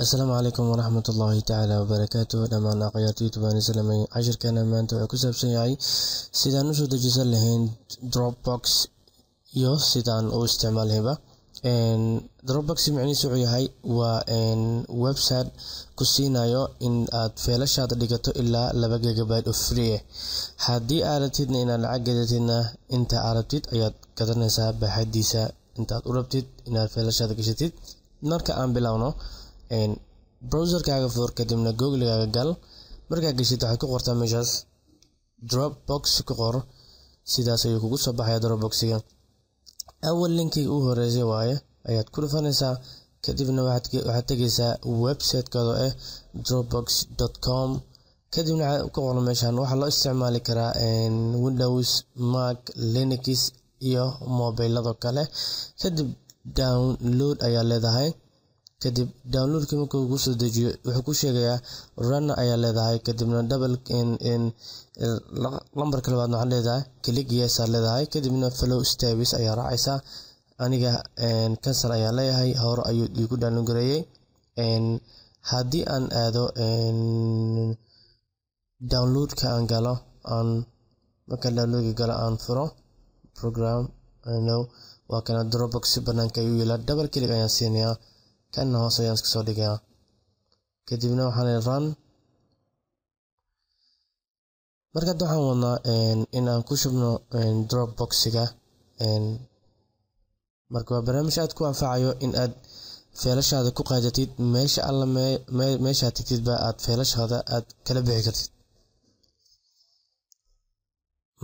السلام عليكم ورحمة الله تعالى وبركاته. لما نقيات يوتيوب سلامي عشر كان ما أنت كسب سياعي سيدان وسود جزء لهين Dropbox يو سيدان أو استعمال هبة إن Dropbox معني سوي هاي وإن ويب سايت كسينا يو إن أتفعل شاطر دقته إلا لبقى جبال أفريه حدي عرفتنا إن العقدتنا أنت عرفتت أيات كترنا ساب بحديثة أنت عرفتت إن أتفعل شاطر كشتت نركع عن بلاونه إن براوزر كاغا فور كدمنا جوجل كاغا gal marka gashid waxa ku qortaa meeshaas Dropbox ku qor sidaas ayuu kugu soo baxaya Dropbox-ga awal linki uu horeeyay waaye ayaad ku dhufanaysaa kadibna waxaad tagaysaa website-kooda dropbox.com kadibna ku qor meeshan waxa loo isticmaali karaa Windows, Mac, Linux iyo mobilada kale kadib download ayaa leedahay kadib downloadka markuu ugu soo dejiyo wuxuu ku sheegayaa run ayaa leedahay kadibna double in lambarka labaad waxaa leedahay click yes ayaa leedahay kadibna follow steps ayaa raacaysaa aniga cancel ayaa leeyahay hore ayuu igu download gareeyay haddii aan aado downloadka aan galo marka downloadka galo aan furo program waa kana Dropbox banaanka ayuu yeelaa double click ayaan siinayaa kan hoos ayaan iska soo dhigayaa kadibna waxaan run marka waxaan wadnaa in aan ku shubno Dropbox-ga marka waa barnaamij aad ku anfacayo in aad feelashaada ku qaadatid meesha alla meesha tagtid ba aad feelashaada aad kala bixi kartid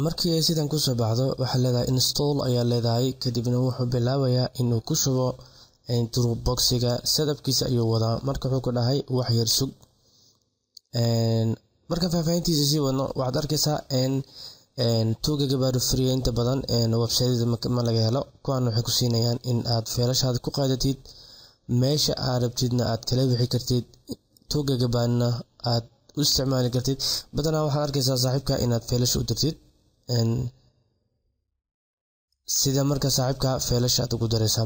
markii ay sidan ku soo baxdo waxa leedahay install ayaa leedahay kadibna wuxuu bilaabayaa inuu ku shubo Dropbox-ga setupkiisa ayuu wadaa marka wuxuu ku dhahay wax yar sug marka faafahintiisa si wadno waxaad arkaysaa 2 GB free inta badan website-da ma laga helo kuwan waxay ku siinayaan in aad feelashaada ku qaadatid meesha aad rabtidna aad kala bixi kartid 2 GB na aad u isticmaali kartid badanaa waxaad arkaysaa saaxiibka inaad feelasha u dirtid sida marka saaxiibka feelasha aad ugu daraysaa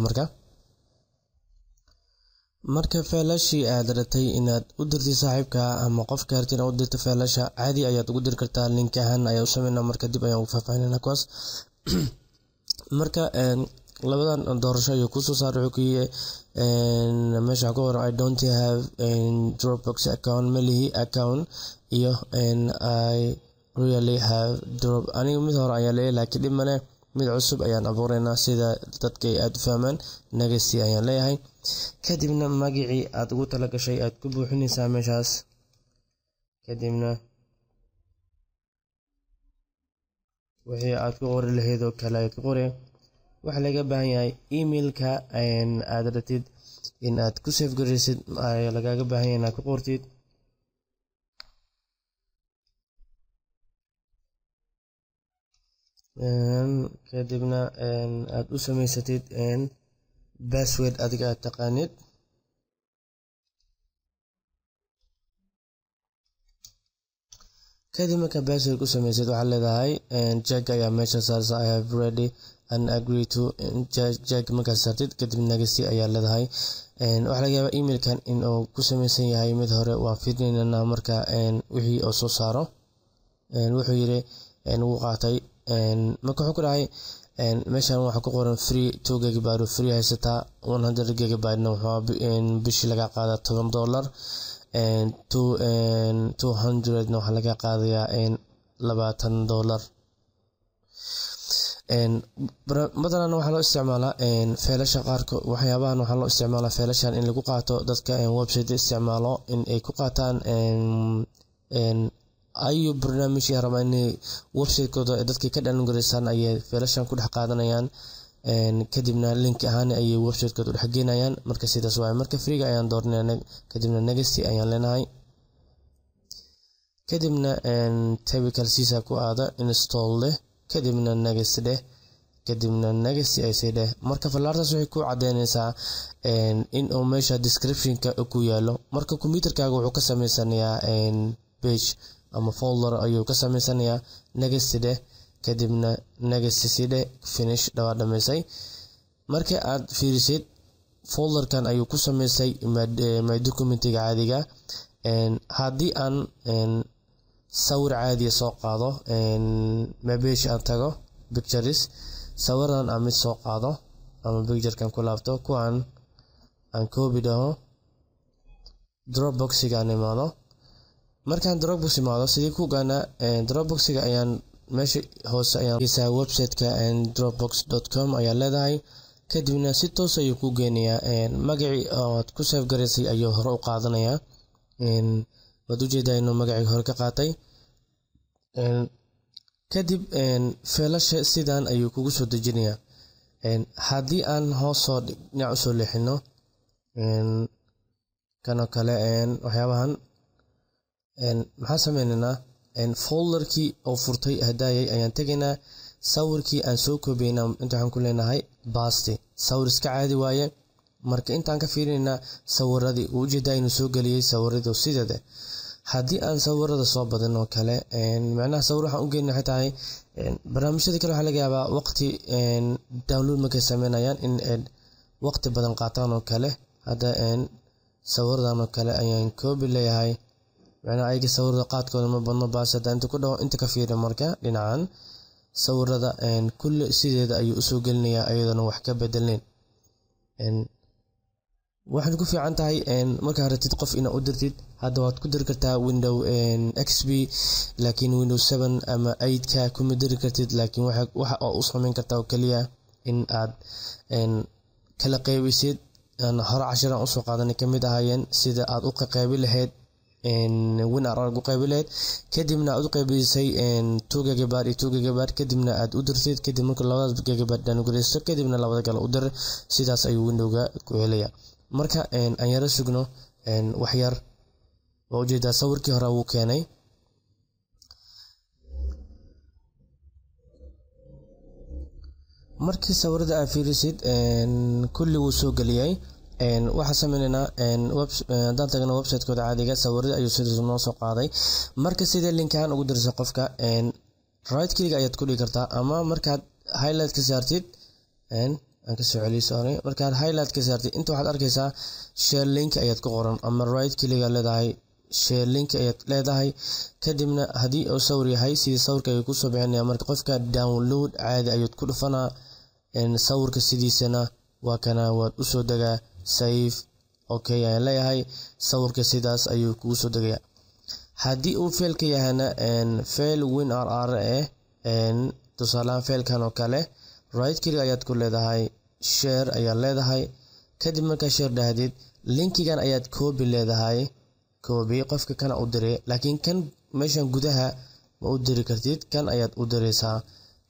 marka feelashii aad ratay inaad u dirtay saaxiibka ama qofka hartina u dirtay feelasha caadi ayaad ugu diri kartaa link ahaan ayaa u sameynaa marka dib ayaan ugu faahfaahinaa kuwaas marka labadan doorasho ayuu ku soo saaray wuxuu ku yiri meesha ku qoran I don't have Dropbox account malihi account iyo I really have drop aniga mid hore ayaa leeyahay laakiin dib male mid cusub ayaan abuureynaa sida dadka aad u fahmaan nagasi ayaan leeyahay kadibna magacii aad ugu tala gashay aad ku buuxinaysaa meeshaas kadibna wixii aad ku qori lahayd oo kale aad ku qori waxa laga baahan yahay emailka aad ratid in aad ku save garaysid ayaa lagaaga baahan yahay inaad ku qortid kadibna aad u samaysatid password adiga aad taqaanid kadib marka password ku samaysid waxaa leedahay check ayaa meesha saarsa I have ready and agree to check marka saartid kadib nagasi ayaa leedahay waxa laga yaabaa emailkan in uu ku samaysan yahay mid hore waa fiirinaynaa marka wixii oo soo saaro wuxuu yiri wuu qaatay marka wuxuu ku dhahay meeshan waxa ku qoran free 2 GB free haysataa 100 GB na wuxuu bishii laga qaadaa $10 200 na waxa laga qaadayaa $20 badanaa waxa loo isticmaalaa feelasha qaarkood waxyaabahan waxa loo isticmaalaa feelashan in lagu qaato dadka website isticmaalo in ay ku qaataan ayu barnaamij ay rabaan in website-kooda dadka ka download gareysaan ayay feelashan ku dhex qaadanayaan kadibna link ahaan ayay website-kooda dhex geynayaan marka sidaas waa marka free ayaan doornay kadibna next ayaan leenahay kadibna typical sisa ku aada install leh kadibna next kadibna next ay sayde marka falaartaas waxay ku cadeynaysaa in uu meesha description-ka ku yaalo marka computer-kaaga wuxuu ka sameysanayaa page ama folder ayuu ka sameysanayaa next kadibna next finish dhameysay marka aad fiirisid folder kan ayuu ku sameysay my documentiga caadiga haddii aan sawir caadi soo qaado my page aan tago pictures sawiran aan mid soo qaado ama picture kan ku laabto kuwan aan copy dhaho Dropbox-ga aan imaado markaan Dropbox imaado sidii ku gaana Dropbox-ga ayaan meesha hoose ayaan geesaa website-ka dropbox.com ayaa leedahay kadibna si toos ayuu ku geenayaa magacii aad ku save gareysay ayuu hore u qaadanayaa wad u jeedaa inuu magacii hore ka qaatay kadib failasha sidaan ayuu kugu soo dejinayaa haddii aan hoos soo dhinac u soo leexino kana kale waxyaabahan maxaa sameynaynaa folderkii oo furtay hadaayay ayaan tegaynaa sawirkii aan soo koobayna inta waxaan ku leenahay basti sawir iska caadi waaye marka intaan ka fiirinaynaa sawiradii uu jeedaa inuu soo galiyay sawiradu sideeda haddii aan sawirada soo badino kale macnaha sawir waxaan u geynaa xitaa barnaamijyada kale waxaa laga yaabaa waqti download markay sameynayaan in waqti badan qaataan oo kale hadda sawiradan oo kale ayaan copy leeyahay macnaha ayaga sawirada qaadkooda ma badno baas hadda inta ku dhaho inta ka fiiri marka dhinacan sawirada kulli sideeda ayuu usoo gelinayaa ayadana wax ka bedelnayn waxaad ku fiican tahay markaa ratid qof inaad u dirtid hadda waad ku diri kartaa window XP laakiin window 7 ama 8 ka kuma diri kartid laakiin waxa oo u sameyn kartaa oo kaliya in aad kala qaybisid hore casharaan usoo qaadanay kamid ahaayeen sida aad u qaybi lahayd winner ugu qaybi lahayd kadibna aad u qaybisay 2 GB iyo 2 GB kadibna aad u dirtid kadib marka 2 GB dhan gureysto kadibna labada kale u dir sidaas ayuu windowga ku helayaa marka aan yara sugno wax yar oo jeeda sawirkii hore uu keenay markii sawirada aad fiirisid kulli uu soo galiyay waxa sameeynaa hadaan tagno website-kooda caadiga sawirada ayuu sidoo noo soo qaaday marka sidee linkaan ugu dirso qofka right click ayaad ku dhigi kartaa ama markaad highlight ka saartid aan ka soo celiyo sorry markaad highlight ka saartid inta waxaad arkaysaa share link ayaad ku qoran ama right click aad leedahay share link ayaad leedahay kadibna hadii uu sawir yahay sidii sawirka ay ku soo bixinaya marka qofka download caadi ayuu ku dhufanaa sawirka sidiisana waa kana waad u soo dagaa save okay ayaan leeyahay sawirka sidaas ayuu kugu soo dagayaa haddii uu fail ka yahana fail winrr tusaalahan failkan oo kale right click ayaad ku leedahay share ayaad leedahay kadib markaa share dhahdid linkigan ayaad copy leedahay copy qofka kana u diray laakiin kan meeshan gudaha ma u diri kartid kan ayaad u diraysaa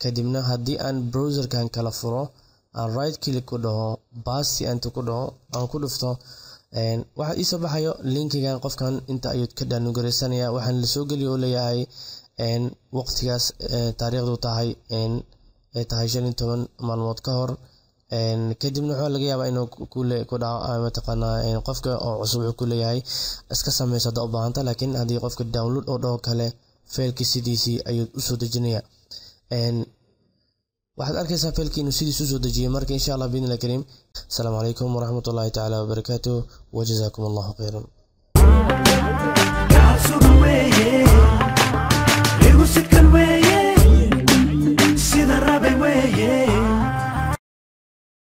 kadibna haddii aan browserkan kala furo aan right click ku dhaho basti inta ku dhaho aan ku dhufto waxa ii soo baxayo linkigan qofkan inta ayuu ka download waxaan la soo geliyo oo leeyahay waqtigaas taariikhdu tahay ay tahay 15 maalmood ka hor kadibna waxa laga yaabaa inuu ku dhaco ama taqaanaa qofka oo cusub ku leeyahay iska sameeyso u baahanta laakiin hadii qofka download oo dhaho kale failki sidiisii ayuu u soo dejinayaa waxaad arkaysaa failkii inuu sidiisu soo dejiyay marka insha Allah biidna kariim assalamu alaykum wa rahmatullahi ta'ala wa barakatuh wa jazakumullahu khairan